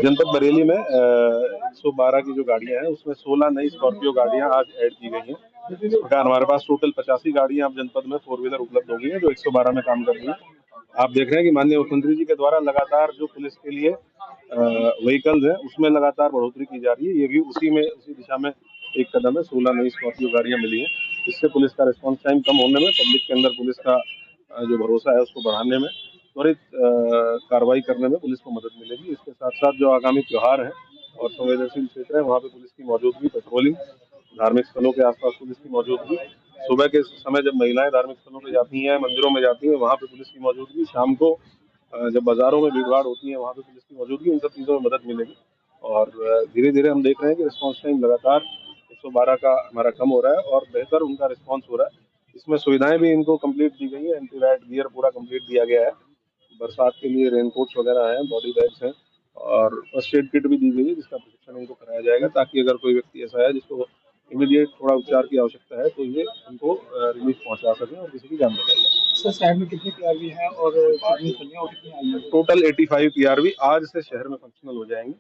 जनपद बरेली में 112 की जो गाड़ियां हैं उसमें 16 नई स्कॉर्पियो गाड़ियां आज ऐड की गई हैं। इस प्रकार हमारे पास टोटल 85 गाड़ियां अब जनपद में 4 व्हीलर उपलब्ध हो गई हैं जो 112 में काम कर रही हैं। आप देख रहे हैं कि माननीय मुख्यमंत्री जी के द्वारा लगातार जो पुलिस के लिए व्हीकल्स है उसमें लगातार बढ़ोतरी की जा रही है। ये भी उसी दिशा में एक कदम है। 16 नई स्कॉर्पियो गाड़ियां मिली हैं। इससे पुलिस का रिस्पॉन्स टाइम कम होने में, पब्लिक के अंदर पुलिस का जो भरोसा है उसको बढ़ाने में, त्वरित कार्रवाई करने में पुलिस को मदद मिलेगी। इसके साथ साथ जो आगामी त्योहार है और संवेदनशील क्षेत्र है वहाँ पे पुलिस की मौजूदगी, पेट्रोलिंग, धार्मिक स्थलों के आसपास पुलिस की मौजूदगी, सुबह के समय जब महिलाएं धार्मिक स्थलों पे जाती हैं, मंदिरों में जाती हैं, वहाँ पे पुलिस की मौजूदगी, शाम को जब बाजारों में भीड़ भाड़ होती है वहाँ पे पुलिस की मौजूदगी, इन सब चीज़ों में मदद मिलेगी। और धीरे धीरे हम देख रहे हैं कि रिस्पॉन्स टाइम लगातार 112 का हमारा कम हो रहा है और बेहतर उनका रिस्पॉन्स हो रहा है। इसमें सुविधाएं भी इनको कंप्लीट दी गई है। एंटी राइट गियर पूरा कंप्लीट दिया गया है। बरसात के लिए रेनकोट्स वगैरह हैं, बॉडी बैग्स हैं और फर्स्ट एड किट भी दी गई है जिसका प्रशिक्षण इनको कराया जाएगा ताकि अगर कोई व्यक्ति ऐसा है जिसको इमीडिएट थोड़ा उपचार की आवश्यकता है तो ये उनको रिलीफ पहुंचा सकें और किसी की जान बचाई जाए। सर, शहर में कितनी पीआरवी है और कितनी चलियां और कितनी आई है? टोटल 85 पीआरवी आज से शहर में फंक्शनल हो जाएंगी।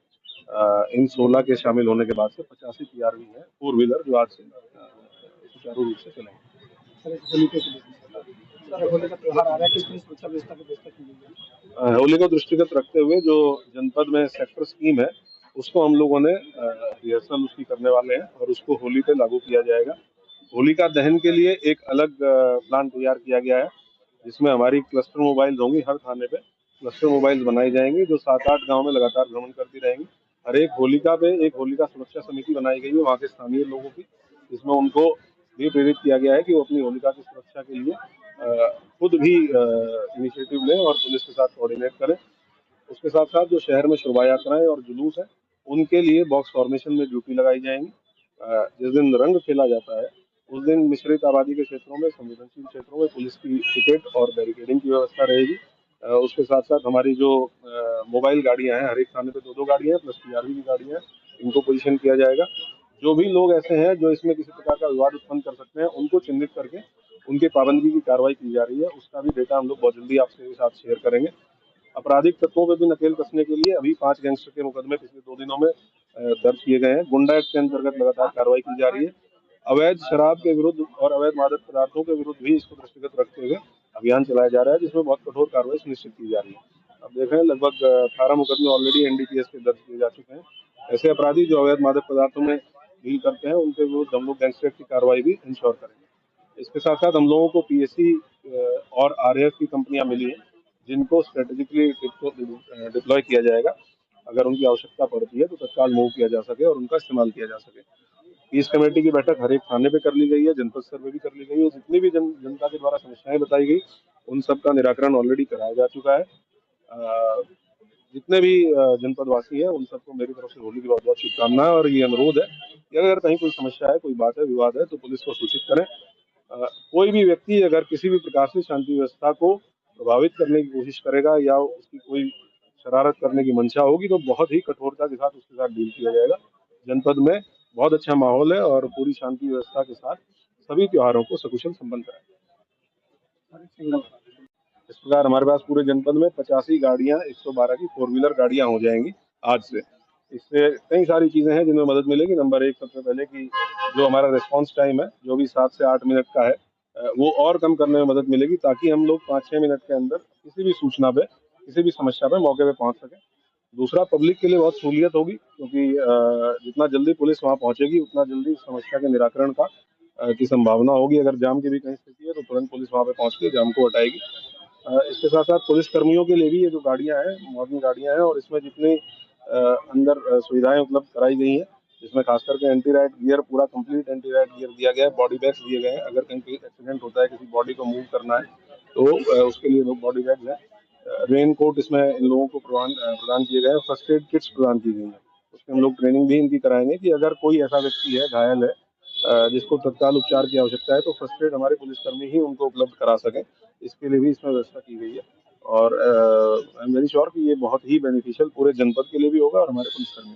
इन 16 के शामिल होने के बाद से 85 पीआरवी है 4 व्हीलर जो आज से सुचारू रूप से चलेंगे। होली का त्योहार आ रहा है, कितनी सुरक्षा व्यवस्था की व्यवस्था की गई है? होली को दृष्टिगत रखते हुए जो जनपद में सेक्टर स्कीम है उसको हम लोगों ने रिहर्सल उसकी करने वाले हैं और उसको होली पे लागू किया जाएगा। होलिका दहन के लिए एक अलग प्लान तैयार किया गया है जिसमें हमारी क्लस्टर मोबाइल्स होंगी। हर थाने पे क्लस्टर मोबाइल्स बनाई जाएंगी जो 7-8 गांव में लगातार भ्रमण करती रहेंगी। हर एक होलिका पे एक होलिका सुरक्षा समिति बनाई गई है वहाँ के स्थानीय लोगों की, जिसमें उनको भी प्रेरित किया गया है कि वो अपनी होलिका की सुरक्षा के लिए खुद भी इनिशिएटिव लें और पुलिस के साथ कोऑर्डिनेट करें। उसके साथ साथ जो शहर में शोभा यात्राएं और जुलूस है उनके लिए बॉक्स फॉर्मेशन में ड्यूटी लगाई जाएंगी। जिस दिन रंग खेला जाता है उस दिन मिश्रित आबादी के क्षेत्रों में, संवेदनशील क्षेत्रों में पुलिस की टिकट और बैरिकेडिंग की व्यवस्था रहेगी। उसके साथ साथ हमारी जो मोबाइल गाड़ियां हैं, हर एक थाने पे 2-2 गाड़ियां हैं प्लस पीआरवी की गाड़ियां हैं, इनको पोजीशन किया जाएगा। जो भी लोग ऐसे हैं जो इसमें किसी प्रकार का विवाद उत्पन्न कर सकते हैं उनको चिन्हित करके उनके पाबंदी की कार्रवाई की जा रही है। उसका भी डेटा हम लोग बहुत जल्दी आपके साथ शेयर करेंगे। आपराधिक तत्वों पर भी नकेल कसने के लिए अभी 5 गैंगस्टर के मुकदमे पिछले 2 दिनों में दर्ज किए गए हैं। गुंडा एक्ट के अंतर्गत लगातार कार्रवाई की जा रही है। अवैध शराब के विरुद्ध और अवैध मादक पदार्थों के विरुद्ध भी इसको दृष्टिगत रखते हुए अभियान चलाया जा रहा है जिसमें बहुत कठोर कार्रवाई सुनिश्चित की जा रही है। अब देख रहे हैं लगभग 18 मुकदमे ऑलरेडी एनडीपीएस के दर्ज किए जा चुके हैं। ऐसे अपराधी जो अवैध मादक पदार्थों में डील करते हैं उनके विरुद्ध हम लोग गैंगस्टर एक्ट की कार्रवाई भी इंश्योर करेंगे। इसके साथ साथ हम लोगों को पीएससी और आरएएफ की कंपनियां मिली हैं जिनको स्ट्रेटेजिकली डिप्लॉय किया जाएगा। अगर उनकी आवश्यकता पड़ती है तो तत्काल मूव किया जा सके और उनका इस्तेमाल किया जा सके। पीस कमेटी की बैठक हर एक थाने पे कर ली गई है, जनपद स्तर पे भी कर ली गई है। जितनी भी जनता के द्वारा समस्याएं बताई गई उन सब का निराकरण ऑलरेडी कराया जा चुका है। जितने भी जनपद वासी हैं उन सबको मेरी तरफ से होली की बहुत बहुत शुभकामनाएं और ये अनुरोध है कि अगर कहीं कोई समस्या है, कोई बात है, विवाद है तो पुलिस को सूचित करें। कोई भी व्यक्ति अगर किसी भी प्रकार से शांति व्यवस्था को प्रभावित करने की कोशिश करेगा या उसकी कोई शरारत करने की मंशा होगी तो बहुत ही कठोरता के साथ उसके साथ डील किया जाएगा। जनपद में बहुत अच्छा माहौल है और पूरी शांति व्यवस्था के साथ सभी त्योहारों को सकुशल संपन्न कराएंगे। इस प्रकार हमारे पास पूरे जनपद में 85 गाड़ियां 112 की 4 व्हीलर गाड़ियां हो जाएंगी आज से। इससे कई सारी चीजें हैं जिनमें मदद मिलेगी। नंबर 1 सबसे पहले कि जो हमारा रिस्पांस टाइम है जो भी 7 से 8 मिनट का है वो और कम करने में मदद मिलेगी ताकि हम लोग 5-6 मिनट के अंदर किसी भी सूचना पे, किसी भी समस्या पे मौके पे पहुंच सके। दूसरा, पब्लिक के लिए बहुत सहूलियत होगी क्योंकि जितना जल्दी पुलिस वहां पहुंचेगी उतना जल्दी समस्या के निराकरण का की संभावना होगी। अगर जाम की भी कहीं स्थिति है तो तुरंत पुलिस वहां पे पहुंच के जाम को हटाएगी। इसके साथ साथ पुलिस कर्मियों के लिए भी ये जो गाड़ियां हैं मॉडर्न गाड़ियां हैं और इसमें जितनी अंदर सुविधाएं उपलब्ध कराई गई हैं जिसमें खास करके एंटी राइट गियर, पूरा कंप्लीट एंटी राइट गियर दिया गया है, बॉडी बैग्स दिए गए हैं। अगर कहीं कोई एक्सीडेंट होता है, किसी बॉडी को मूव करना है तो उसके लिए लोग बॉडी बैग्स हैं। रेन कोट इसमें इन लोगों को प्रदान किए गए हैं। फर्स्ट एड किट्स प्रदान की गई हैं। उसमें हम लोग ट्रेनिंग भी इनकी कराएंगे कि अगर कोई ऐसा व्यक्ति है, घायल है, जिसको तत्काल उपचार की आवश्यकता है तो फर्स्ट एड हमारे पुलिसकर्मी ही उनको उपलब्ध करा सकें। इसके लिए भी इसमें व्यवस्था की गई है और आई एम वेरी श्योर कि ये बहुत ही बेनिफिशियल पूरे जनपद के लिए भी होगा और हमारे पुलिसकर्मी।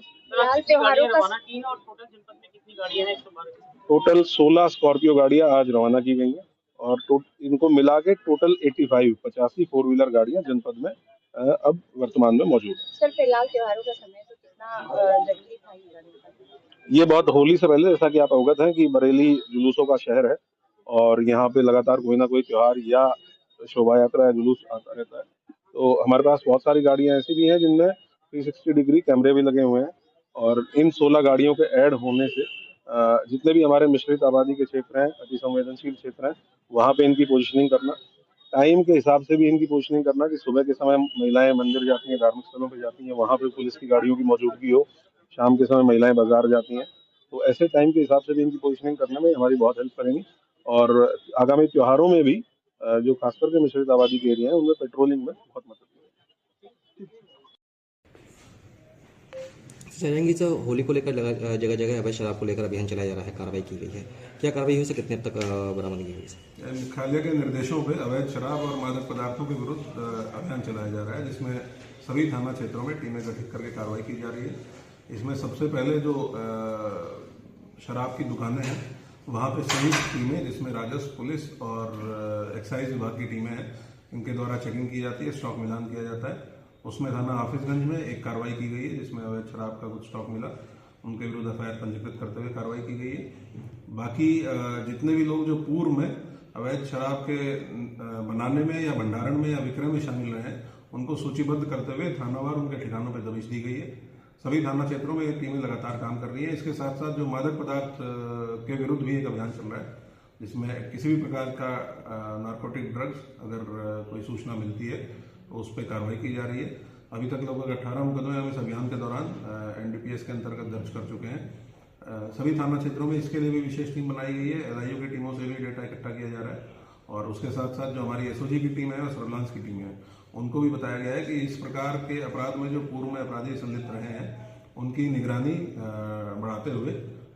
टोटल 16 स्कॉर्पियो गाड़ियां आज रवाना की गई हैं और इनको मिला के टोटल 85 4 व्हीलर गाड़ियां जनपद में अब वर्तमान वर्तमान में मौजूद है। सर फिलहाल त्योहारों का समय है, तो कितना जरूरी था ये गाड़ी? ये बहुत होली से पहले, जैसा कि आप अवगत हैं कि बरेली जुलूसों का शहर है और यहाँ पे लगातार कोई ना कोई त्योहार या शोभा यात्रा या जुलूस आता रहता है। तो हमारे पास बहुत सारी गाड़ियाँ ऐसी भी हैं जिनमें 360 डिग्री कैमरे भी लगे हुए हैं और इन 16 गाड़ियों के ऐड होने से जितने भी हमारे मिश्रित आबादी के क्षेत्र हैं, अति संवेदनशील क्षेत्र हैं, वहाँ पे इनकी पोजिशनिंग करना, टाइम के हिसाब से भी इनकी पोजिशनिंग करना कि सुबह के समय महिलाएं मंदिर जाती हैं, धार्मिक स्थलों पे जाती हैं, वहाँ पे पुलिस की गाड़ियों की मौजूदगी हो, शाम के समय महिलाएं बाजार जाती हैं, तो ऐसे टाइम के हिसाब से भी इनकी पोजिशनिंग करने में हमारी बहुत हेल्प करेंगी। और आगामी त्योहारों में भी जो खासकर के मिश्रित आबादी के एरिया हैं उनमें पेट्रोलिंग में बहुत मदद मिलेगी। सर होली को लेकर जगह जगह अवैध शराब को लेकर अभियान चलाया जा रहा है, कार्रवाई की गई है, क्या कार्रवाई हुई, से कितने तक बरामदगी हुई है? मुख्यालय के निर्देशों पर अवैध शराब और मादक पदार्थों के विरुद्ध अभियान चलाया जा रहा है, जिसमें सभी थाना क्षेत्रों में टीमें गठित करके कार्रवाई की जा रही है। इसमें सबसे पहले जो शराब की दुकानें हैं वहाँ पे संयुक्त टीमें, जिसमें राजस्व, पुलिस और एक्साइज विभाग की टीमें हैं, इनके द्वारा चेकिंग की जाती है, स्टॉक मिलान किया जाता है। उसमें थाना हाफिजगंज में एक कार्रवाई की गई है जिसमें अवैध शराब का कुछ स्टॉक मिला, उनके विरुद्ध एफआईआर पंजीकृत करते हुए कार्रवाई की गई है। बाकी जितने भी लोग जो पूर्व में अवैध शराब के बनाने में या भंडारण में या विक्रय में शामिल रहे हैं, उनको सूचीबद्ध करते हुए थानावार उनके ठिकानों पर दबिश दी गई है। सभी थाना क्षेत्रों में ये टीमें लगातार काम कर रही है। इसके साथ साथ जो मादक पदार्थ के विरुद्ध भी एक अभियान चल रहा है, जिसमें किसी भी प्रकार का नार्कोटिक ड्रग्स अगर कोई सूचना मिलती है तो उस पर कार्रवाई की जा रही है। अभी तक लगभग 18 मुकदमे हम इस अभियान के दौरान एनडीपीएस के अंतर्गत दर्ज कर चुके हैं। सभी थाना क्षेत्रों में इसके लिए भी विशेष टीम बनाई गई है, एलआईओ की टीमों से भी डेटा इकट्ठा किया जा रहा है और उसके साथ साथ जो हमारी एसओजी की टीम है और सर्विलांस की टीम है, उनको भी बताया गया है कि इस प्रकार के अपराध में जो पूर्व में अपराधी संलिप्त रहे हैं उनकी निगरानी बढ़ाते हुए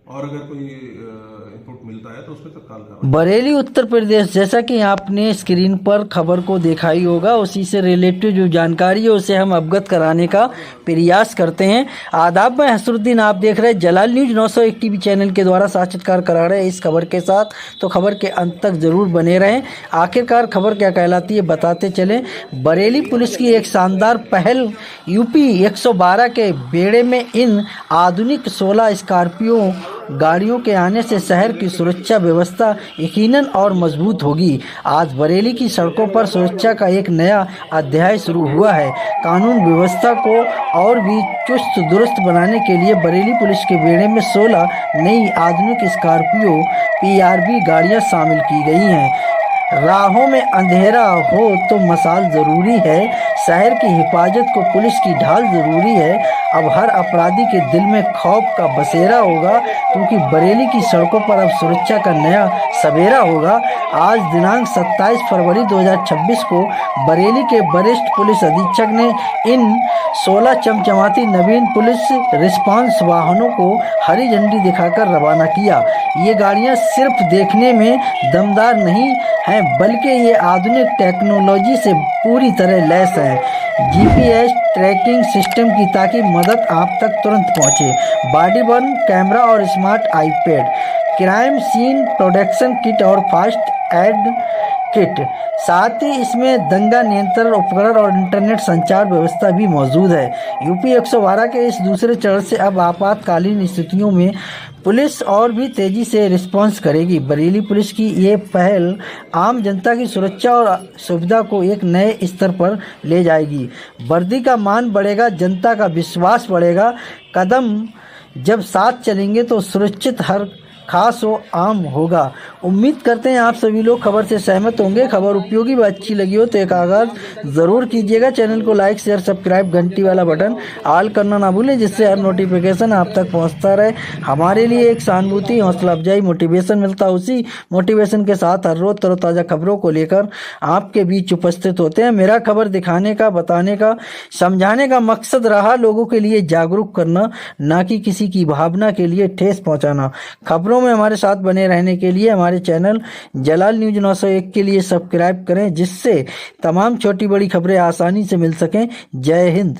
और अगर कोई इनपुट मिलता है तो उस पर तत्काल कार्रवाई। बरेली उत्तर प्रदेश, जैसा कि आपने स्क्रीन पर खबर को देखा ही होगा, उसी से रिलेटेड जो जानकारी है उसे हम अवगत कराने का प्रयास करते हैं। आदाब, मैं हसरुद्दीन, आप देख रहे हैं जलाल न्यूज 901 टीवी चैनल के द्वारा साक्षात्कार करा रहे हैं इस खबर के साथ, तो खबर के अंत तक जरूर बने रहें। आखिरकार खबर क्या कहलाती है बताते चलें। बरेली पुलिस की एक शानदार पहल, यूपी 112 के बेड़े में इन आधुनिक 16 स्कॉर्पियो गाड़ियों के आने से शहर की सुरक्षा व्यवस्था यकीनन और मजबूत होगी। आज बरेली की सड़कों पर सुरक्षा का एक नया अध्याय शुरू हुआ है। कानून व्यवस्था को और भी चुस्त दुरुस्त बनाने के लिए बरेली पुलिस के बेड़े में 16 नई आधुनिक स्कॉर्पियो PRV गाड़ियां शामिल की गई हैं। राहों में अंधेरा हो तो मसाल ज़रूरी है, शहर की हिफाजत को पुलिस की ढाल ज़रूरी है। अब हर अपराधी के दिल में खौफ का बसेरा होगा, क्योंकि बरेली की सड़कों पर अब सुरक्षा का नया सवेरा होगा। आज दिनांक 27 फरवरी 2026 को बरेली के वरिष्ठ पुलिस अधीक्षक ने इन 16 चमचमाती नवीन पुलिस रिस्पांस वाहनों को हरी झंडी दिखाकर रवाना किया। ये गाड़ियां सिर्फ देखने में दमदार नहीं हैं, बल्कि ये आधुनिक टेक्नोलॉजी से पूरी तरह लैस है। GPS ट्रैकिंग सिस्टम की, ताकि मदद आप तक तुरंत पहुंचे, बॉडी बर्न कैमरा और smart iPad, crime scene protection kit और फास्ट एड किट, साथ ही इसमें दंगा नियंत्रण उपकरण और इंटरनेट संचार व्यवस्था भी मौजूद है। यूपी 112 के इस दूसरे चरण से अब आपातकालीन स्थितियों में पुलिस और भी तेजी से रिस्पॉन्स करेगी। बरेली पुलिस की ये पहल आम जनता की सुरक्षा और सुविधा को एक नए स्तर पर ले जाएगी। वर्दी का मान बढ़ेगा, जनता का विश्वास बढ़ेगा। कदम जब साथ चलेंगे तो सुरक्षित हर खास हो आम होगा। उम्मीद करते हैं आप सभी लोग खबर से सहमत होंगे। खबर उपयोगी व अच्छी लगी हो तो एक आगाज ज़रूर कीजिएगा। चैनल को लाइक, शेयर, सब्सक्राइब, घंटी वाला बटन ऑल करना ना भूलें, जिससे हर नोटिफिकेशन आप तक पहुंचता रहे। हमारे लिए एक सहानुभूति, हौसला अफजाई, मोटिवेशन मिलता है। उसी मोटिवेशन के साथ हर रोज तरोताज़ा खबरों को लेकर आपके बीच उपस्थित होते हैं। मेरा खबर दिखाने का, बताने का, समझाने का मकसद रहा लोगों के लिए जागरूक करना, ना कि किसी की भावना के लिए ठेस पहुँचाना। खबरों में हमारे साथ बने रहने के लिए हमारे चैनल जलाल न्यूज 901 के लिए सब्सक्राइब करें, जिससे तमाम छोटी बड़ी खबरें आसानी से मिल सकें। जय हिंद।